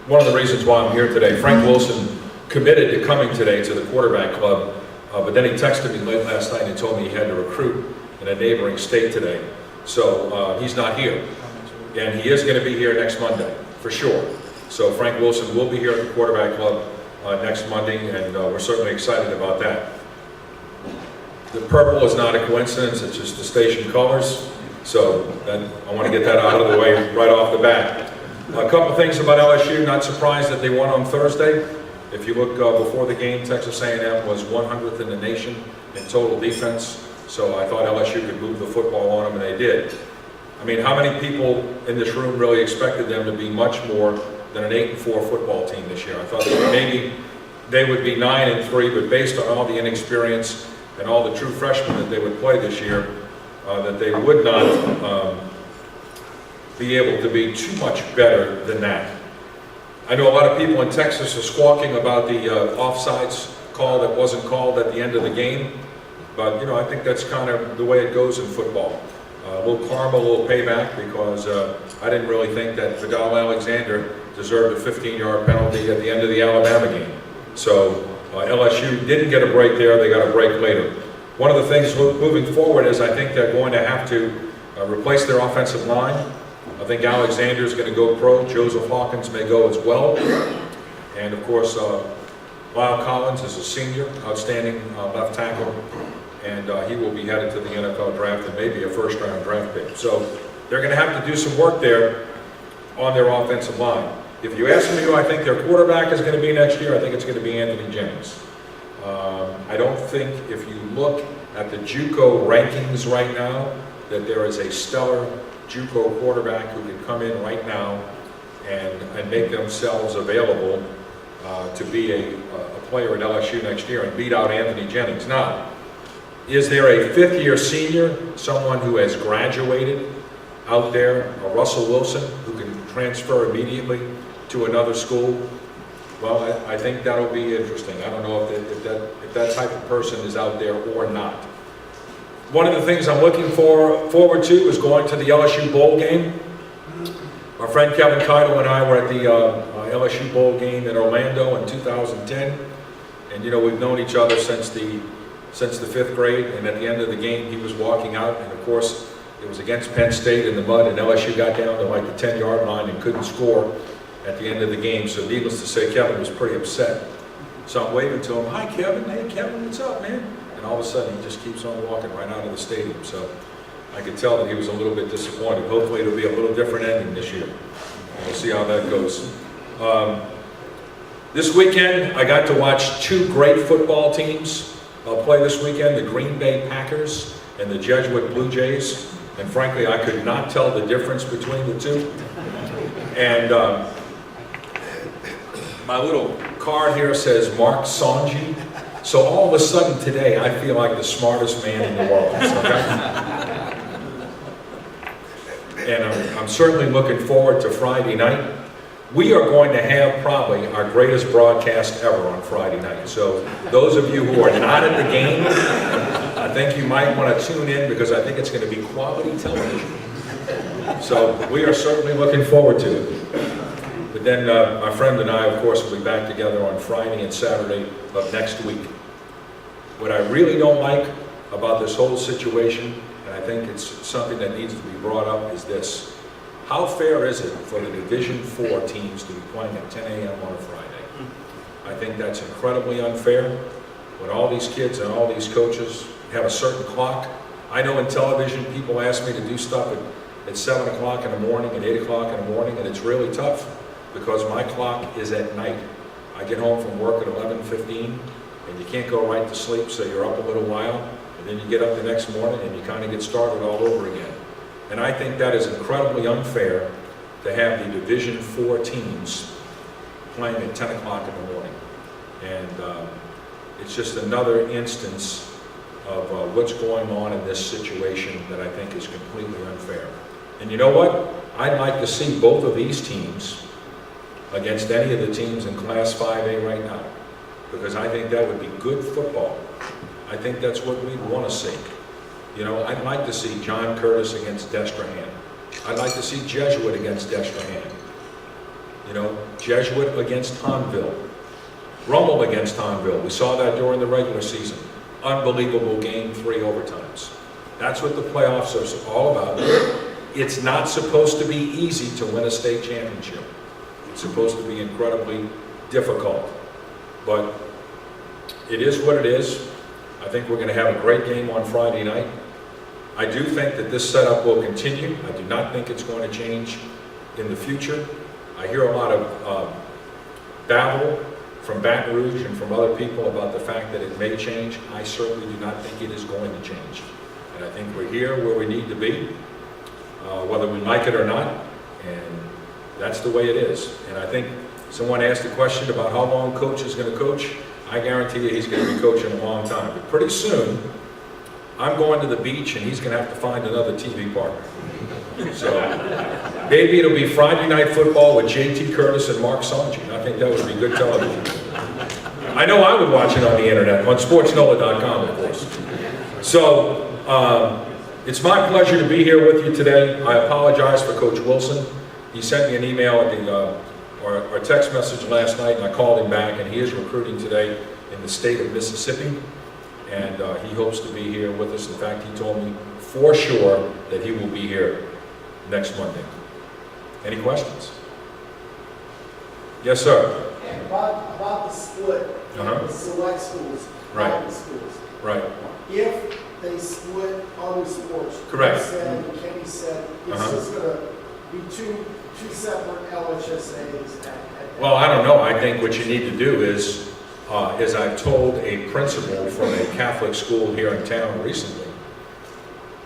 one of the reasons why I'm here today. Frank Wilson committed to coming today to the quarterback club, but then he texted me late last night and told me he had to recruit in a neighboring state today. So he's not here. And he is going to be here next Monday, for sure. So Frank Wilson will be here at the quarterback club next Monday, and we're certainly excited about that. The purple is not a coincidence, it's just the station colors. So I want to get that out of the way right off the bat. A couple things about LSU, not surprised that they won on Thursday. If you look before the game, Texas A&M was 100th in the nation in total defense. So I thought LSU could move the football on them, and they did. I mean, how many people in this room really expected them to be much more than an 8-4 football team this year? I thought that maybe they would be 9-3, but based on all the inexperience and all the true freshmen that they would play this year, that they would not be able to be too much better than that. I know a lot of people in Texas are squawking about the offsides call that wasn't called at the end of the game, but you know, I think that's kind of the way it goes in football. A little karma, a little payback, because I didn't really think that Vidal Alexander deserved a 15-yard penalty at the end of the Alabama game. So LSU didn't get a break there, they got a break later. One of the things moving forward is I think they're going to have to replace their offensive line. I think Alexander is going to go pro, Joseph Hawkins may go as well. And of course, Lyle Collins is a senior, outstanding left tackle, and he will be headed to the NFL draft and maybe a first-round draft pick. So they're going to have to do some work there on their offensive line. If you ask me who I think their quarterback is going to be next year, I think it's going to be Anthony Jennings. I don't think, if you look at the JUCO rankings right now, that there is a stellar JUCO quarterback who can come in right now and make themselves available to be a player at LSU next year and beat out Anthony Jennings. Now, is there a fifth-year senior, someone who has graduated out there, a Russell Wilson, who can transfer immediately to another school? Well, I think that'll be interesting. I don't know if that type of person is out there or not. One of the things I'm looking forward to is going to the LSU Bowl game. Our friend Kevin Keitel and I were at the LSU Bowl game in Orlando in 2010. And you know, we've known each other since the 5th grade, and at the end of the game, he was walking out, and of course, it was against Penn State in the mud, and LSU got down to like the 10-yard line and couldn't score at the end of the game. So needless to say, Kevin was pretty upset. So I'm waving to him, "Hi Kevin, hey Kevin, what's up, man?" And all of a sudden, he just keeps on walking right out of the stadium. So I could tell that he was a little bit disappointed. Hopefully it'll be a little different ending this year. We'll see how that goes. This weekend, I got to watch two great football teams play this weekend, the Green Bay Packers and the Jesuit Blue Jays. And frankly, I could not tell the difference between the two. And my little card here says Mark Sonji. So all of a sudden today, I feel like the smartest man in the world. Okay? And I'm certainly looking forward to Friday night. We are going to have probably our greatest broadcast ever on Friday night. So those of you who are not at the game, I think you might want to tune in, because I think it's going to be quality television. So we are certainly looking forward to it. But then my friend and I, of course, will be back together on Friday and Saturday of next week. What I really don't like about this whole situation, and I think it's something that needs to be brought up, is this. How fair is it for the Division IV teams to be playing at 10 a.m. on a Friday? I think that's incredibly unfair. When all these kids and all these coaches have a certain clock. I know in television people ask me to do stuff at 7 o'clock in the morning and 8 o'clock in the morning, and it's really tough because my clock is at night. I get home from work at 11:15, and you can't go right to sleep, so you're up a little while, and then you get up the next morning and you kind of get started all over again. And I think that is incredibly unfair to have the Division IV teams playing at 10 o'clock in the morning. And it's just another instance of what's going on in this situation that I think is completely unfair. And you know what? I'd like to see both of these teams against any of the teams in Class 5A right now, because I think that would be good football. I think that's what we'd want to see. You know, I'd like to see John Curtis against Destrehan. I'd like to see Jesuit against Destrehan. You know, Jesuit against Hanville, Rummel against Hanville. We saw that during the regular season. Unbelievable game, 3 overtimes. That's what the playoffs are all about. It's not supposed to be easy to win a state championship. It's supposed to be incredibly difficult. But it is what it is. I think we're going to have a great game on Friday night. I do think that this setup will continue. I do not think it's going to change in the future. I hear a lot of babble from Baton Rouge and from other people about the fact that it may change. I certainly do not think it is going to change. And I think we're here where we need to be, whether we like it or not, and that's the way it is. And I think someone asked a question about how long Coach is going to coach. I guarantee you he's going to be coaching a long time. But pretty soon, I'm going to the beach and he's going to have to find another TV partner. So maybe it'll be Friday Night Football with J.T. Curtis and Mark Sonji. I think that would be good television. I know I would watch it on the internet, on sportsnola.com, of course. So it's my pleasure to be here with you today. I apologize for Coach Wilson. He sent me an email at the or text message last night, and I called him back, and he is recruiting today in the state of Mississippi, and he hopes to be here with us. In fact, he told me for sure that he will be here next Monday. Any questions? Yes, sir. And about the split, the select schools, private schools. Right. If they split other sports, correct. Kenny said, it's just going to be two separate LHSAs. Well, I don't know. I think what you need to do is I've told a principal from a Catholic school here in town recently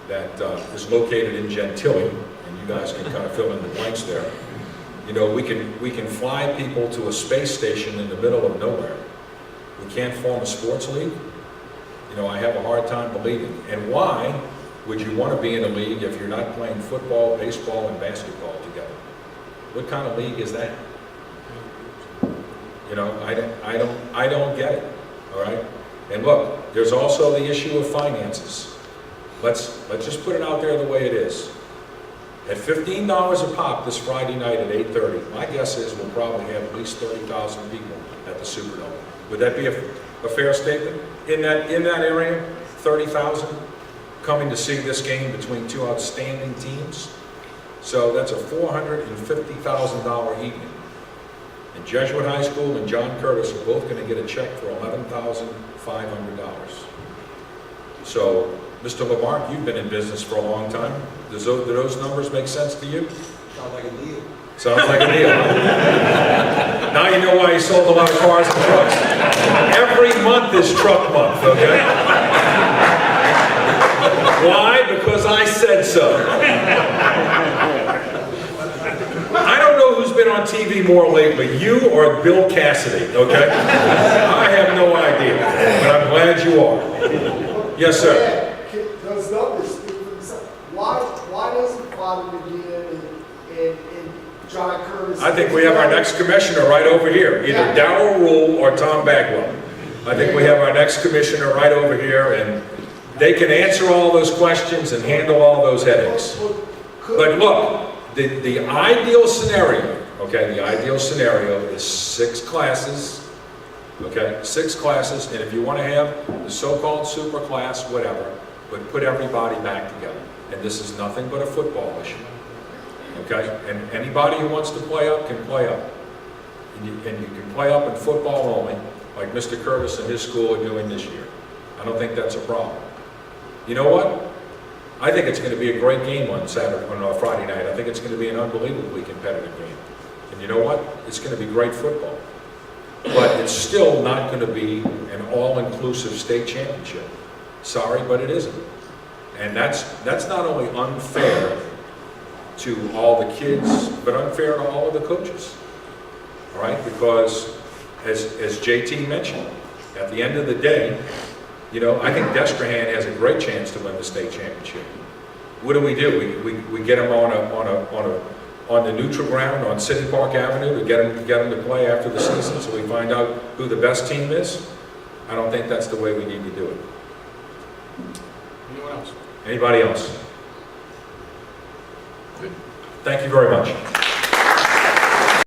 that is located in Gentilly, and you guys can kind of fill in the blanks there. You know, we can fly people to a space station in the middle of nowhere. We can't form a sports league. You know, I have a hard time believing. And why would you want to be in a league if you're not playing football, baseball, and basketball together? What kind of league is that? You know, I don't get it. All right. And look, there's also the issue of finances. Let's just put it out there the way it is. At $15 a pop this Friday night at 8:30, my guess is we'll probably have at least 30,000 people at the Superdome. Would that be a fair statement? In that area, 30,000 coming to see this game between two outstanding teams. So that's a $450,000 evening. And Jesuit High School and John Curtis are both going to get a check for $11,500. So, Mr. Lamarck, you've been in business for a long time. Do those numbers make sense to you? Sounds like a deal. Sounds like a deal. Now you know why he sold a lot of cars and trucks. Every month is truck month, okay? Why? Because I said so. I don't know who's been on TV more lately, you or Bill Cassidy, okay? I have no idea, but I'm glad you are. Yes, sir. Those numbers speak for themselves. Why doesn't Father McGinn and John Curtis? I think we have our next commissioner right over here, either Darrell Rule or Tom Bagwell. I think we have our next commissioner right over here, and they can answer all those questions and handle all those headaches. But look, the ideal scenario, okay, the ideal scenario is 6 classes, okay, 6 classes, and if you want to have the so-called super class, whatever, but put everybody back together. And this is nothing but a football issue, okay? And anybody who wants to play up can play up. And you can play up in football only, like Mr. Curtis and his school are doing this year. I don't think that's a problem. You know what? I think it's going to be a great game on Friday night. I think it's going to be an unbelievably competitive game. And you know what? It's going to be great football. But it's still not going to be an all-inclusive state championship. Sorry, but it isn't. And that's not only unfair to all the kids, but unfair to all of the coaches. All right? Because, as JT mentioned, at the end of the day, you know, I think Destrehan has a great chance to win the state championship. What do? We get them on the neutral ground on City Park Avenue to get them to play after the season, so we find out who the best team is. I don't think that's the way we need to do it. Anyone else? Anybody else? Good. Thank you very much.